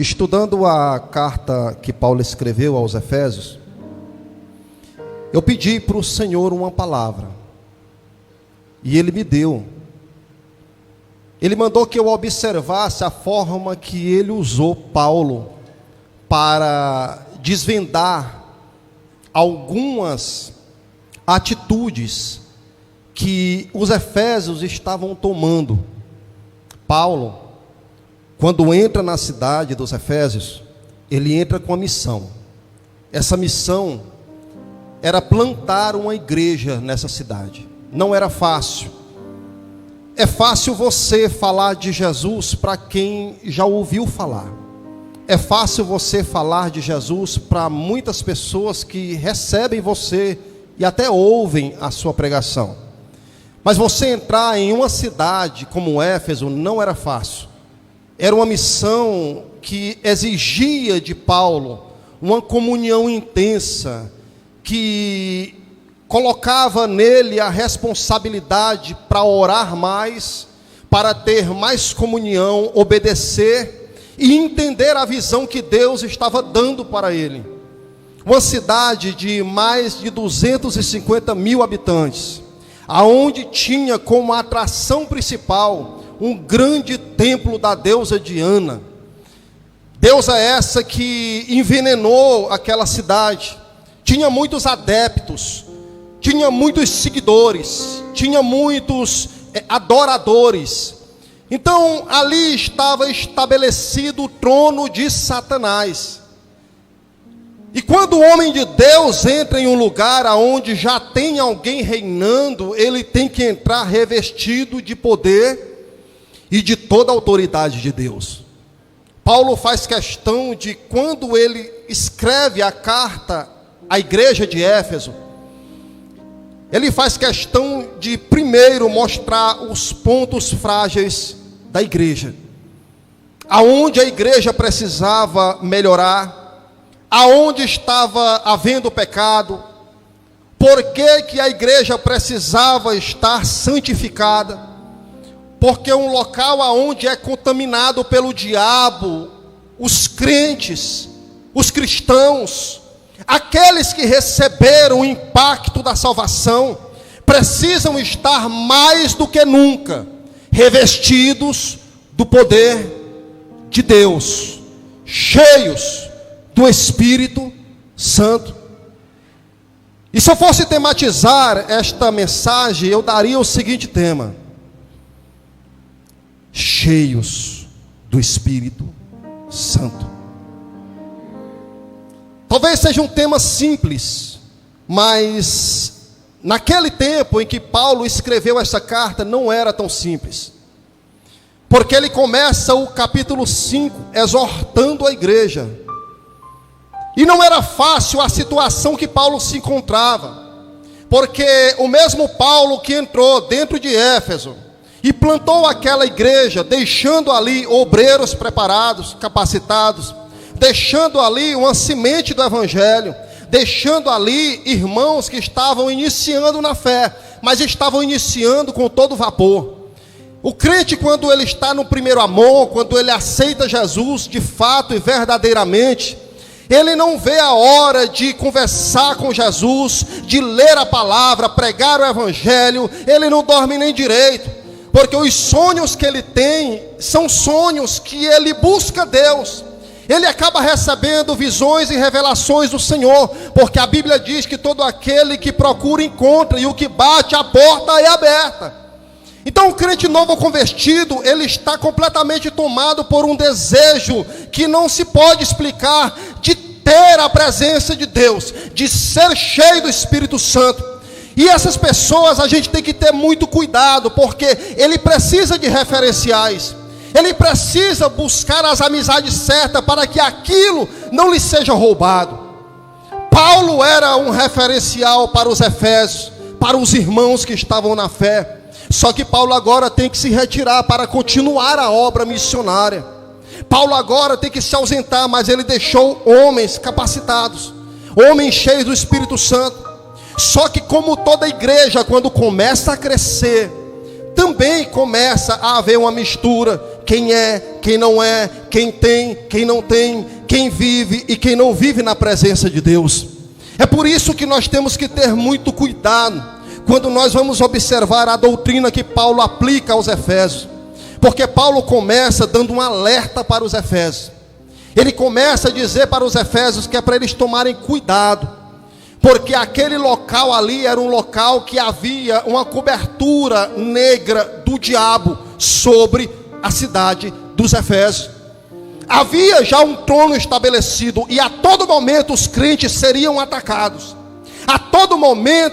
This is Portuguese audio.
Estudando a carta que Paulo escreveu aos Efésios, eu pedi para o Senhor uma palavra, e Ele me deu. Ele mandou que eu observasse a forma que Ele usou Paulo para desvendar algumas atitudes que os Efésios estavam tomando. Paulo, quando entra na cidade dos Efésios, ele entra com a missão. Essa missão era plantar uma igreja nessa cidade. Não era fácil. É fácil você falar de Jesus para quem já ouviu falar. É fácil você falar de Jesus para muitas pessoas que recebem você e até ouvem a sua pregação. Mas você entrar em uma cidade como Éfeso não era fácil. Era uma missão que exigia de Paulo uma comunhão intensa, que colocava nele a responsabilidade para orar mais, para ter mais comunhão, obedecer e entender a visão que Deus estava dando para ele. Uma cidade de mais de 250 mil habitantes, aonde tinha como atração principal um grande templo da deusa Diana. Deusa essa que envenenou aquela cidade. Tinha muitos adeptos, tinha muitos seguidores, tinha muitos adoradores. Então ali estava estabelecido o trono de Satanás. E quando o homem de Deus entra em um lugar onde já tem alguém reinando, ele tem que entrar revestido de poder e de toda a autoridade de Deus. Paulo faz questão de, quando ele escreve a carta à igreja de Éfeso, ele faz questão de primeiro mostrar os pontos frágeis da igreja, aonde a igreja precisava melhorar, aonde estava havendo pecado, por que a igreja precisava estar santificada. Porque é um local onde é contaminado pelo diabo, os crentes, os cristãos, aqueles que receberam o impacto da salvação, precisam estar mais do que nunca revestidos do poder de Deus, cheios do Espírito Santo. E se eu fosse tematizar esta mensagem, eu daria o seguinte tema: cheios do Espírito Santo. Talvez seja um tema simples, mas naquele tempo em que Paulo escreveu essa carta não era tão simples, porque ele começa o capítulo 5 exortando a igreja, e não era fácil a situação que Paulo se encontrava, porque o mesmo Paulo que entrou dentro de Éfeso e plantou aquela igreja, deixando ali obreiros preparados, capacitados, deixando ali uma semente do evangelho, deixando ali irmãos que estavam iniciando na fé, mas estavam iniciando com todo vapor. O crente, quando ele está no primeiro amor, quando ele aceita Jesus de fato e verdadeiramente, ele não vê a hora de conversar com Jesus, de ler a palavra, pregar o evangelho. Ele não dorme nem direito, porque os sonhos que ele tem são sonhos que ele busca Deus. Ele acaba recebendo visões e revelações do Senhor, porque a Bíblia diz que todo aquele que procura encontra, e o que bate a porta é aberta. Então o crente novo convertido, ele está completamente tomado por um desejo que não se pode explicar, de ter a presença de Deus, de ser cheio do Espírito Santo. E essas pessoas a gente tem que ter muito cuidado, porque ele precisa de referenciais, ele precisa buscar as amizades certas para que aquilo não lhe seja roubado. Paulo era um referencial para os Efésios, para os irmãos que estavam na fé. Só que Paulo agora tem que se retirar para continuar a obra missionária. Paulo agora tem que se ausentar, mas ele deixou homens capacitados, homens cheios do Espírito Santo. Só que, como toda igreja, quando começa a crescer, também começa a haver uma mistura quem é, quem não é, quem tem, quem não tem, quem vive e quem não vive na presença de Deus. É por isso que nós temos que ter muito cuidado quando nós vamos observar a doutrina que Paulo aplica aos Efésios. Porque Paulo começa dando um alerta para os Efésios. Ele começa a dizer para os Efésios que é para eles tomarem cuidado, porque aquele local ali era um local que havia uma cobertura negra do diabo sobre a cidade dos Efésios. Havia já um trono estabelecido e a todo momento os crentes seriam atacados. A todo momento